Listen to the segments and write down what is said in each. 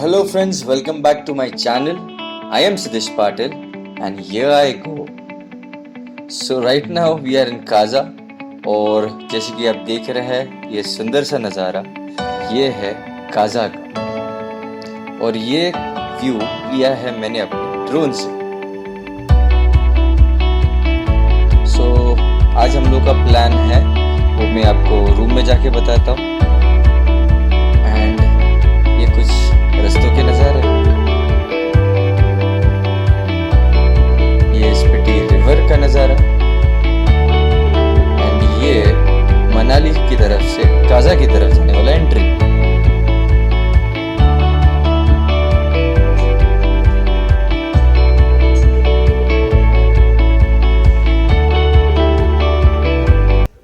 Hello friends, welcome back to my channel. I am Siddesh Patil and here I go. So right now we are in Kaza और जैसे कि आप देख रहे हैं ये सुंदर सा नज़ारा ये है काजा का और ये व्यू लिया है मैंने अपने ड्रोन से। सो आज हम लोग का प्लान है वो मैं आपको रूम में जाके बताता हूँ एंड ये कुछ रस्तों के नज़ारे, ये स्पीति रिवर का नज़ारा एंड ये मनाली की तरफ से काजा की तरफ जाने वाला एंट्री।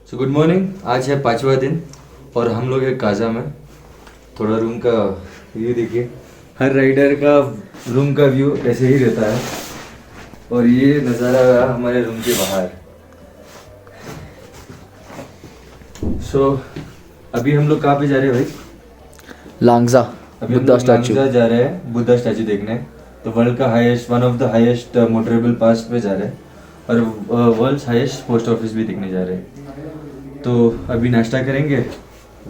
सो गुड मॉर्निंग, आज है 5वां दिन और हम लोग हैं काजा में। थोड़ा रूम का व्यू देखिए, हर राइडर का रूम का व्यू ऐसे ही रहता है और ये नज़ारा हमारे रूम के बाहर। सो अभी हम लोग कहाँ पे जा रहे हैं भाई? लांगजा बुद्धा स्टैचू जा रहे हैं, बुद्धा स्टैचू देखने। तो वर्ल्ड का highest, one of the highest motorable pass पे जा रहे हैं और वर्ल्ड हाईएस्ट पोस्ट ऑफिस भी देखने जा रहे हैं। तो अभी नाश्ता करेंगे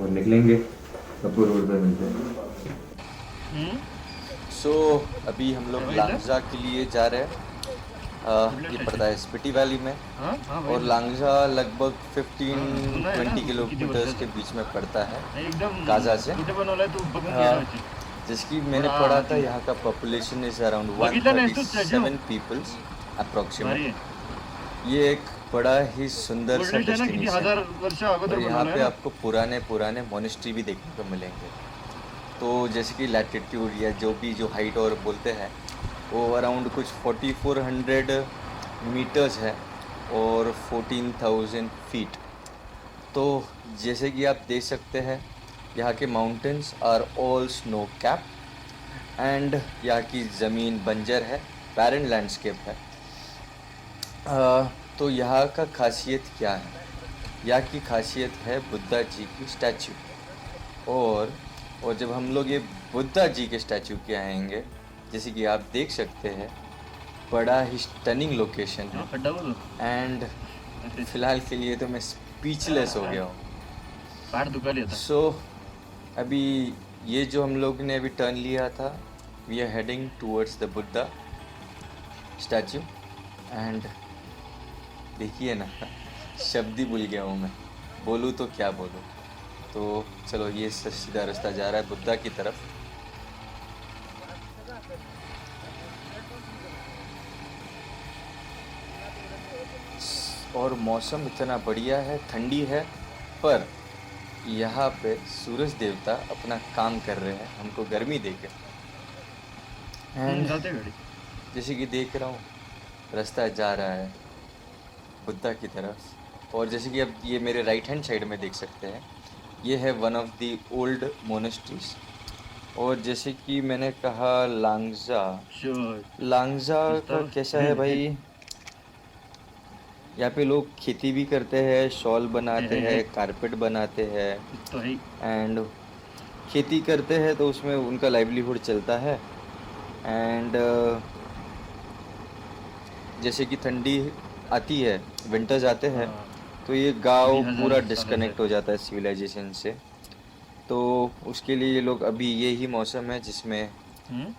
और निकलेंगे, कपूर रोड पे मिलते हैं। सो अभी हम लोग लांगजा के लिए जा रहे हैं। ये पड़ता है स्पीति वैली में और लांगजा लगभग 15-20 किलोमीटर्स के बीच में पड़ता है काजा से। जिसकी मैंने पढ़ा था यहाँ का population is around 137 peoples approximate. ये एक बड़ा ही सुंदर सा डेस्टिनेशन है और यहाँ पे आपको पुराने मोनेस्ट्री भी देखने को मिलेंगे। तो जैसे कि लैटिट्यूड या जो हाइट और बोलते हैं वो अराउंड कुछ 4400 मीटर्स है और 14,000 फीट। तो जैसे कि आप देख सकते हैं यहाँ के mountains are all snow cap and यहाँ की ज़मीन बंजर है, बैरन लैंडस्केप है। तो यहाँ का खासियत क्या है? यहाँ की खासियत है बुद्धा जी की स्टैचू और जब हम लोग ये बुद्धा जी के स्टैचू के आएंगे, जैसे कि आप देख सकते हैं बड़ा ही स्टनिंग लोकेशन है एंड फिलहाल के लिए तो मैं स्पीचलेस हो गया हूँ। सो अभी ये जो हम लोग ने अभी टर्न लिया था, we are heading towards the Buddha statue and देखिए ना, शब्द ही भूल गया हूँ मैं, बोलूँ तो क्या बोलूँ। तो चलो ये सीधा रास्ता जा रहा है बुद्धा की तरफ। और मौसम इतना बढ़िया है, ठंडी है, पर यहाँ पे सूरज देवता अपना काम कर रहे हैं हमको गर्मी देके। एंड जैसे कि देख रहा हूँ रास्ता जा रहा है बुद्धा की तरफ और जैसे कि अब ये मेरे राइट हैंड साइड में देख सकते हैं, ये है one of the old monasteries. और जैसे कि मैंने कहा लांगजा का कैसा है भाई, यहाँ पे लोग खेती भी करते हैं, शॉल बनाते हैं, कारपेट बनाते हैं एंड खेती करते हैं तो उसमें उनका लाइवलीहुड चलता है। एंड जैसे कि ठंडी आती है, विंटर्स आते हैं, तो ये गांव पूरा डिस्कनेक्ट हो जाता है सिविलाइजेशन से। तो उसके लिए ये लोग अभी ये ही मौसम है जिसमें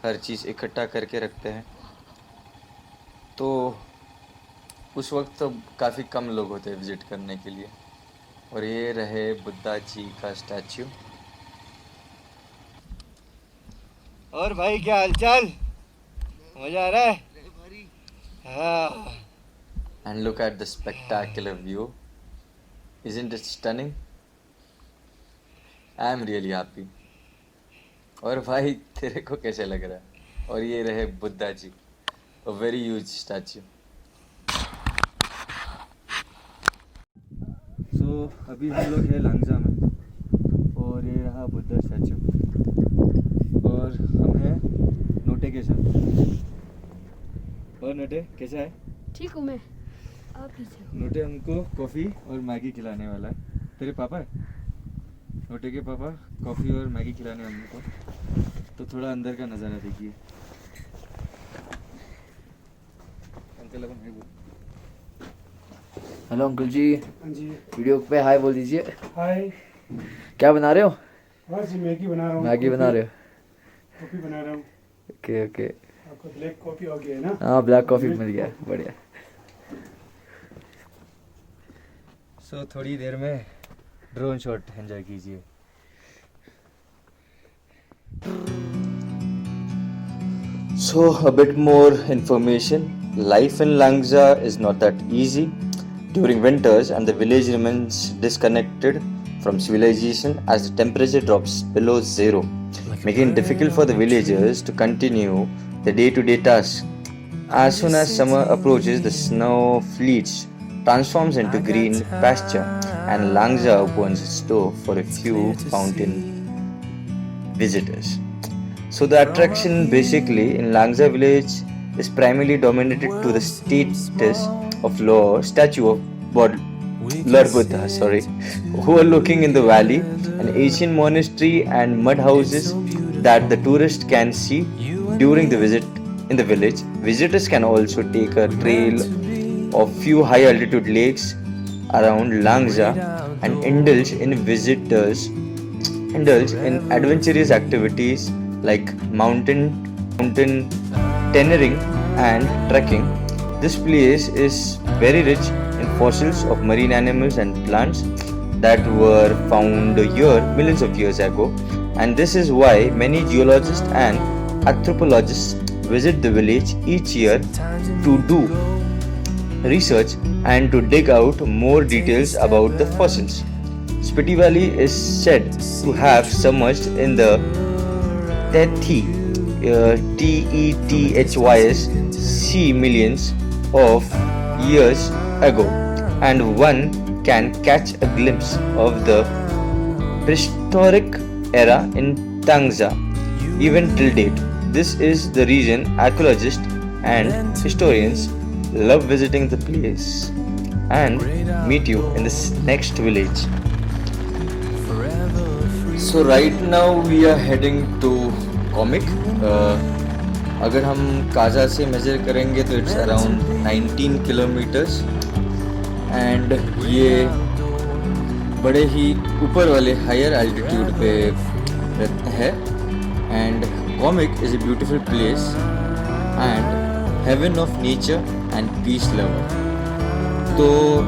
हर चीज़ इकट्ठा करके रखते हैं। तो उस वक्त तो काफ़ी कम लोग होते हैं विज़िट करने के लिए। और ये रहे बुद्धा जी का स्टैचू। और भाई क्या हालचाल, मजा आ रहा है? हाँ। And look at the spectacular view. Isn't it stunning? I am really happy. और भाई तेरे को कैसे लग रहा है? और ये रहे Buddha ji, a very huge statue. So अभी हम लोग हैं लांगजा में और ये रहा बुद्धा स्टैचू और हम हैं नोटे के साथ। और नोटे कैसा है? ठीक हूँ मैं, आप कैसे हो? नोटे हमको कॉफ़ी और मैगी खिलाने वाला है। तेरे पापा है? नोटे के पापा कॉफ़ी और मैगी खिलाने हमको। तो थोड़ा अंदर का नज़ारा देखिए। अंकल अपन हाय बोल। हेलो अंकल जी, हाँ जी। वीडियो पे हाय बोल दीजिए। हाय। क्या बना रहे हो? बस मैगी बना रहा हूँ। मैगी बना रहे हो? कॉफ़ी बना रहा हूँ। Okay okay. आपको ब्लैक कॉफ़ी हो गया है ना? हाँ ब्लैक कॉफ़ी मिल गया, बढ़िया। सो थोड़ी देर में ड्रोन शॉट एंजॉय कीजिए। So a bit more information. Life in Langza is not that easy during winters, and the village remains disconnected from civilization as the temperature drops below zero, making it difficult for the villagers to continue their day-to-day tasks. As soon as summer approaches, the snow fleets transforms into green pasture, and Langza opens its door for a few mountain visitors. So the attraction basically in Langza village is primarily dominated to the status of statue of Lord Buddha, who are looking in the valley, an ancient monastery and mud houses that the tourist can see during the visit in the village. Visitors can also take a trail of few high altitude lakes around Langza and indulge in adventurous activities like mountain tailoring and trekking. This place is very rich in fossils of marine animals and plants that were found here millions of years ago, and this is why many geologists and anthropologists visit the village each year to do research and to dig out more details about the fossils. Spiti Valley is said to have submerged in the Tethys sea millions of years ago, and one can catch a glimpse of the prehistoric era in Tangza even till date. This is the reason archaeologists and historians love visiting the place, and meet you in this next village. So right now we are heading to Comic. अगर हम काजा से major करेंगे तो it's around 19 kilometres, and ये बड़े ही ऊपर वाले higher altitude पे है, and comic is a beautiful place and heaven of nature and piece lover. तो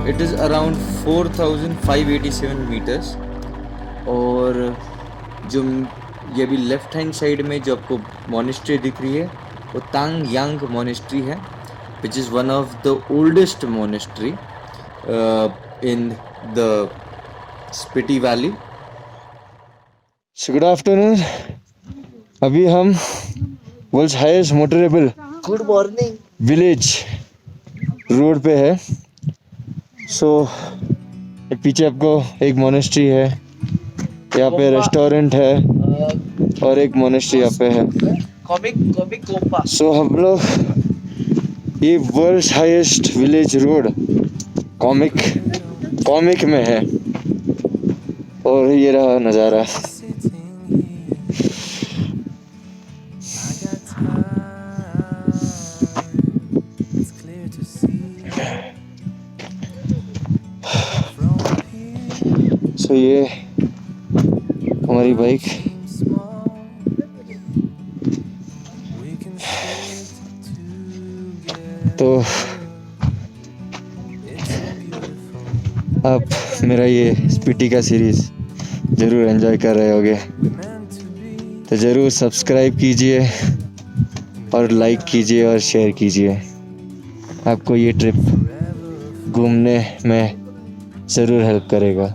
इट इज़ अराउंड 4587 मीटर्स, और जो ये भी लेफ्ट हैंड साइड में जो आपको मोनेस्ट्री दिख रही है वो तांग यांग मोनेस्ट्री है, which is one of the oldest monastery in the Spiti valley. Good afternoon. अभी हम world's highest motorable good morning village road पे है. सो पीछे आपको एक मोनेस्ट्री है, यहाँ पे रेस्टोरेंट है, और एक मोनेस्ट्री यहाँ पे है. कॉमिक कोम्पा. सो हम लोग ये world's highest village road Komic में है, और ये रहा नज़ारा. सो ये हमारी बाइक. तो आप मेरा ये स्पीटी का सीरीज़ ज़रूर एंजॉय कर रहे होगे, तो ज़रूर सब्सक्राइब कीजिए और लाइक कीजिए और शेयर कीजिए. आपको ये ट्रिप घूमने में ज़रूर हेल्प करेगा.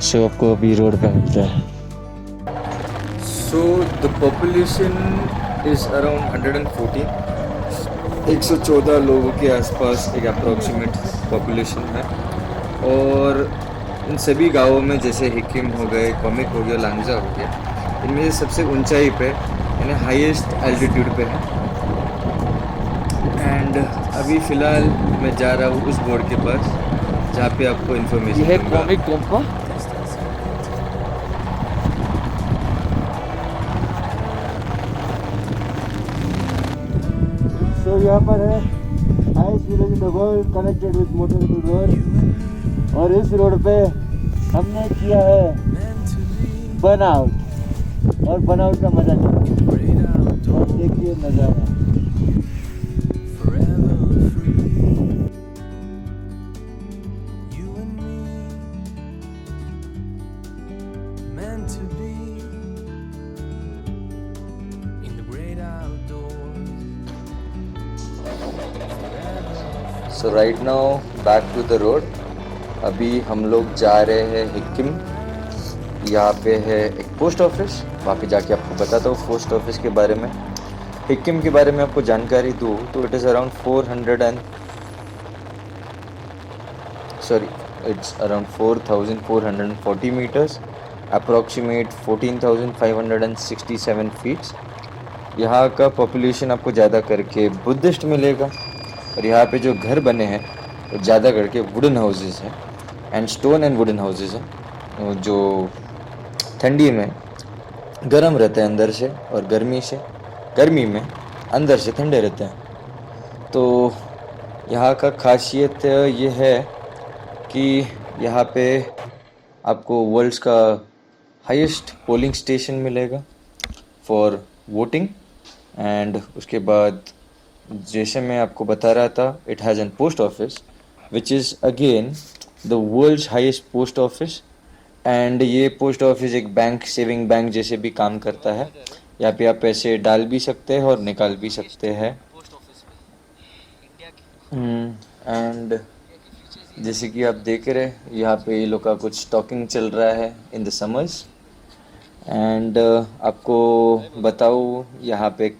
सो आपको अभी रोड पे मिलता है. So the population is around 114. 114 लोगों के आसपास एक अप्रॉक्सीमेट पॉपुलेशन है, और इन सभी गांवों में जैसे हिकिम हो गए, कॉमिक हो गया, लांगजा हो गया, इनमें से सबसे ऊंचाई पे यानी हाईएस्ट एल्टीट्यूड पे है. एंड अभी फ़िलहाल मैं जा रहा हूँ उस बोर्ड के पास जहाँ पे आपको इन्फॉर्मेशन ये है कॉमिक कोम्पा. यहाँ पर है highest village in the world connected with motorable road, और इस रोड पे हमने किया है बर्नआउट, और बर्नआउट का मजा चला। और देखिए नज़ारा। So right now back to the road. अभी हम लोग जा रहे हैं हिक्किम। यहाँ पे है एक पोस्ट ऑफिस, वहाँ पे जाके आपको बताता हूँ पोस्ट ऑफिस के बारे में। हिक्किम के बारे में आपको जानकारी दूँ तो it is around 4,440 metres, approximate 14,567 feets. यहाँ का पॉपुलेशन आपको ज़्यादा करके बुद्धिस्ट मिलेगा, और यहाँ पे जो घर बने हैं वो ज़्यादा करके वुडन हाउसेस हैं, and stone and wooden houses हैं, जो ठंडी में गर्म रहते हैं अंदर से, और गर्मी में अंदर से ठंडे रहते हैं। तो यहाँ का खासियत ये है कि यहाँ पे आपको वर्ल्ड्स का हाईएस्ट पोलिंग स्टेशन मिलेगा फॉर वोटिंग। एंड उसके बाद जैसे मैं आपको बता रहा था, it has an post office which is again the world's highest post office. And ये पोस्ट ऑफिस एक बैंक, सेविंग बैंक जैसे भी काम करता है। यहाँ पे आप पैसे डाल भी सकते हैं और निकाल भी सकते हैं। एंड जैसे कि आप देख रहे हैं, यहाँ पे ये लोग का कुछ स्टॉकिंग चल रहा है इन द समर्स। एंड आपको बताऊँ, यहाँ पे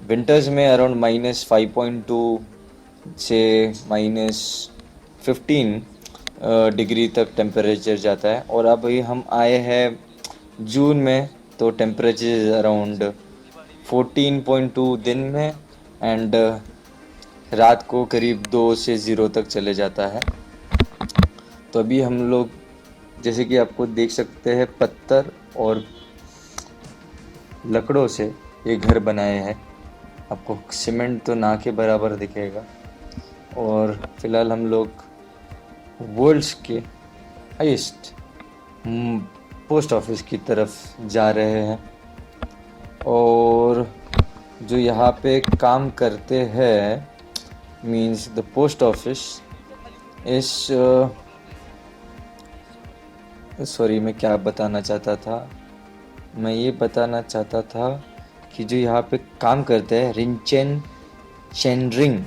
विंटर्स में अराउंड -5.2 से -15 डिग्री तक टेम्परेचर जाता है। और अभी हम आए हैं जून में, तो टेम्परेचर अराउंड 14.2 दिन में, एंड रात को करीब 2 से 0 तक चले जाता है। तो अभी हम लोग जैसे कि आपको देख सकते हैं, पत्थर और लकड़ों से ये घर बनाए हैं। आपको सीमेंट तो ना के बराबर दिखेगा। और फिलहाल हम लोग वर्ल्ड्स के हाईएस्ट पोस्ट ऑफिस की तरफ जा रहे हैं। और जो यहाँ पे काम करते हैं, मींस द पोस्ट ऑफिस इस सॉरी, मैं क्या बताना चाहता था, मैं ये बताना चाहता था कि जो यहाँ पे काम करते हैं रिंचेन चेनरिंग,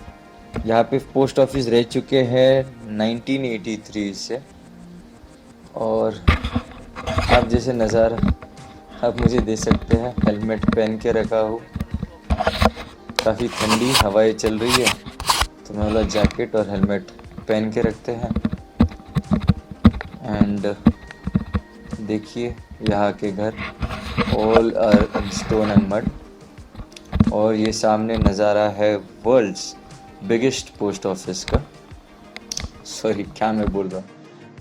यहाँ पे पोस्ट ऑफिस रह चुके हैं 1983 से। और आप जैसे नज़ारा आप मुझे दे सकते हैं, हेलमेट पहन के रखा हूँ। काफ़ी ठंडी हवाएं चल रही है, तो मैं बोला जैकेट और हेलमेट पहन के रखते हैं। एंड देखिए यहाँ के घर all are stone and mud. और ये सामने नज़ारा है वर्ल्ड्स बिगेस्ट पोस्ट ऑफिस का। सॉरी, क्या मैं बोल रहा हूँ,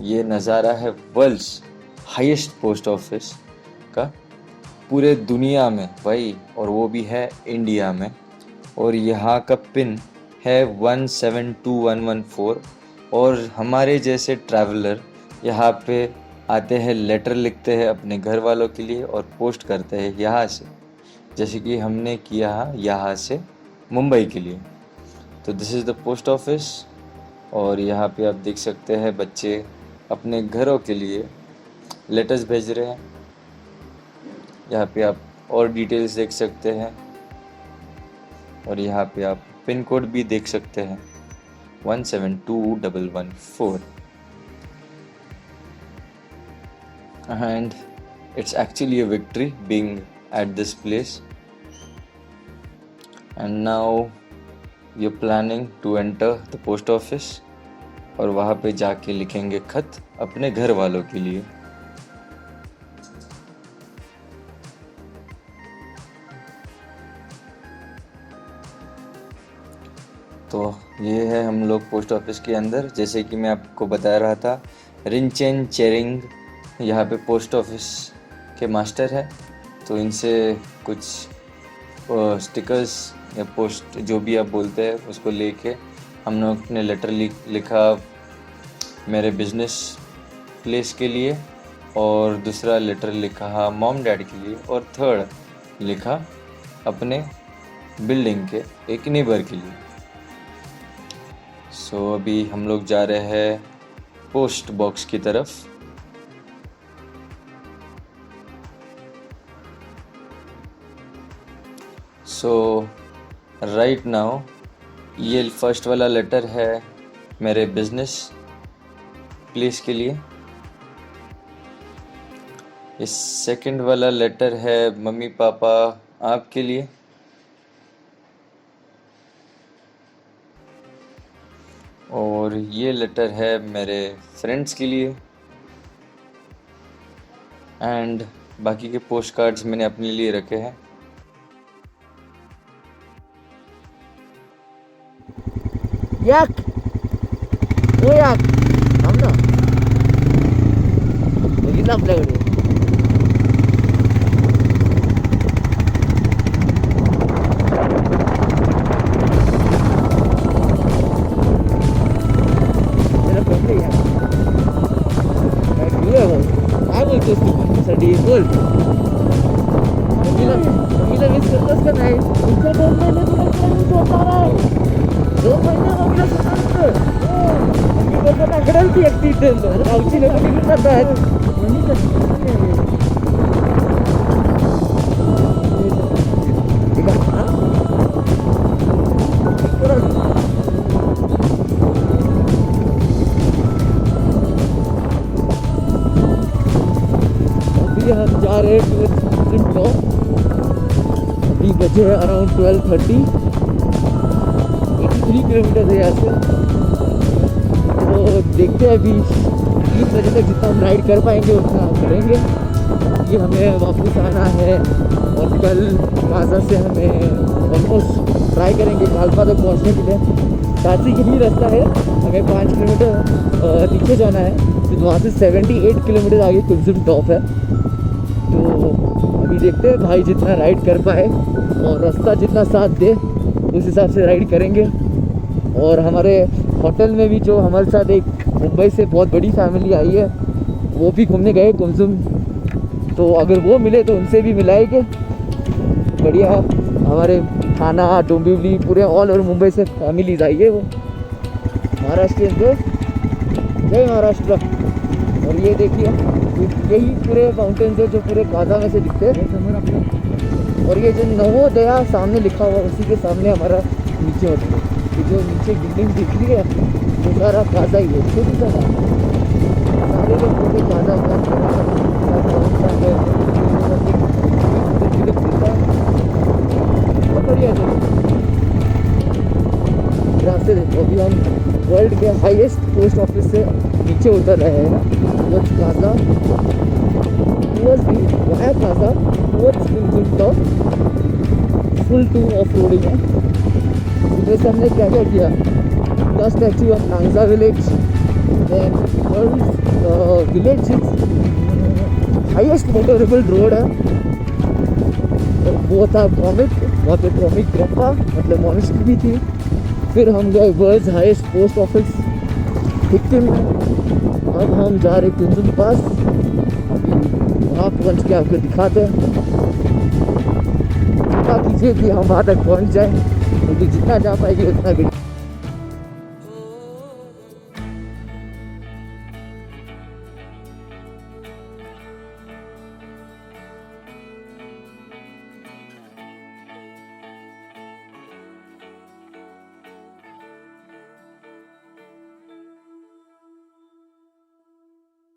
ये नज़ारा है वर्ल्ड्स हाईएस्ट पोस्ट ऑफिस का पूरे दुनिया में भाई, और वो भी है इंडिया में। और यहाँ का पिन है 172114। और हमारे जैसे ट्रैवलर यहाँ पे आते हैं, लेटर लिखते हैं अपने घर वालों के लिए और पोस्ट करते हैं यहाँ से, जैसे कि हमने किया यहाँ से मुंबई के लिए। तो this is the post office. और यहाँ पे आप देख सकते हैं बच्चे अपने घरों के लिए लेटर्स भेज रहे हैं। यहाँ पे आप और डिटेल्स देख सकते हैं, और यहाँ पे आप पिन कोड भी देख सकते हैं 172114। And it's actually a victory being at this place. And now we're planning to enter the post office, और वहाँ पे जाके लिखेंगे खत अपने घर वालों के लिए। तो ये है हम लोग पोस्ट ऑफिस के अंदर। जैसे कि मैं आपको बता रहा था, रिंचेन चेरिंग यहाँ पे पोस्ट ऑफिस के मास्टर है, तो इनसे कुछ स्टिकर्स या पोस्ट जो भी आप बोलते हैं उसको लेके हम लोग ने लेटर लिखा मेरे बिजनेस प्लेस के लिए, और दूसरा लेटर लिखा मॉम डैड के लिए, और थर्ड लिखा अपने बिल्डिंग के एक नेबर के लिए। सो अभी हम लोग जा रहे हैं पोस्ट बॉक्स की तरफ। सो राइट नाउ ये फर्स्ट वाला लेटर है मेरे बिजनेस प्लेस के लिए, इस सेकंड वाला लेटर है मम्मी पापा आपके लिए, और ये लेटर है मेरे फ्रेंड्स के लिए, एंड बाकी के पोस्ट कार्ड्स मैंने अपने लिए रखे हैं। याक ओ याक हम ना बघितलं आपल्याकडे काय बोलतोस तू माझ्यासाठी बोल मम्मीला मिस करतोस का नाही? तुमच्या 2 महिने तुला होणार आहे, 2 महिने मम्मीला सुद्धा मम्मी बघत आकडेल ती एकटी इथे गावची लोक निघून जातात. मम्मी हम जा रहे हैं टॉप। अभी बजे है अराउंड 12:30, 83 किलोमीटर है यहाँ से। तो देखते हैं अभी 3 बजे तक जितना हम राइड कर पाएंगे उतना हम करेंगे। ये हमें वापस आना है और कल काजा से हमें ऑलमोस्ट ट्राई करेंगे कालपा तक पहुँचने के लिए। काजी यही रास्ता है, हमें 5 किलोमीटर नीचे जाना है, फिर वहाँ से 78 किलोमीटर आगे कुलसुम टॉप है। तो अभी देखते हैं भाई जितना राइड कर पाए और रास्ता जितना साथ दे उस हिसाब से राइड करेंगे। और हमारे होटल में भी जो हमारे साथ एक मुंबई से बहुत बड़ी फैमिली आई है वो भी घूमने गए कुमसुम, तो अगर वो मिले तो उनसे भी मिलाएंगे। बढ़िया हमारे थाना डोंबिवली पूरे ऑल ओवर मुंबई से फैमिलीज आई है वो। महाराष्ट्र जय महाराष्ट्र। और ये देखिए यही पूरे माउंटेन्स है जो पूरे काजा में से दिखते हैं। और ये जो नवोदया सामने लिखा हुआ उसी के सामने हमारा नीचे होटल है। ये जो नीचे बिल्डिंग दिख रही है वो सारा काजा ही है, छोटी सा सारे लोग पूरे काजा बढ़िया रास्ते देखो। अभी हम वर्ल्ड के हाईएस्ट पोस्ट ऑफिस से नीचे उतर रहे हैं towards Gaza, via Gaza towards Kunsum Top। Full tour of roading है। सुबह से हमने क्या क्या किया, the statue of Langza village, then world village highest motorable road है। और वो था कॉमिक, वहाँ पे कॉमिक ग्रप्पा मतलब मॉनेस्ट्री भी थी। फिर हम गए world highest post office Sikkim में। अब हम जा रहे कुंजुम पास, अभी वहाँ पहुँच के आपको दिखाते हैं। कीजिए कि हम वहाँ तक पहुँच जाएँ, क्योंकि जितना जा पाएंगे उतना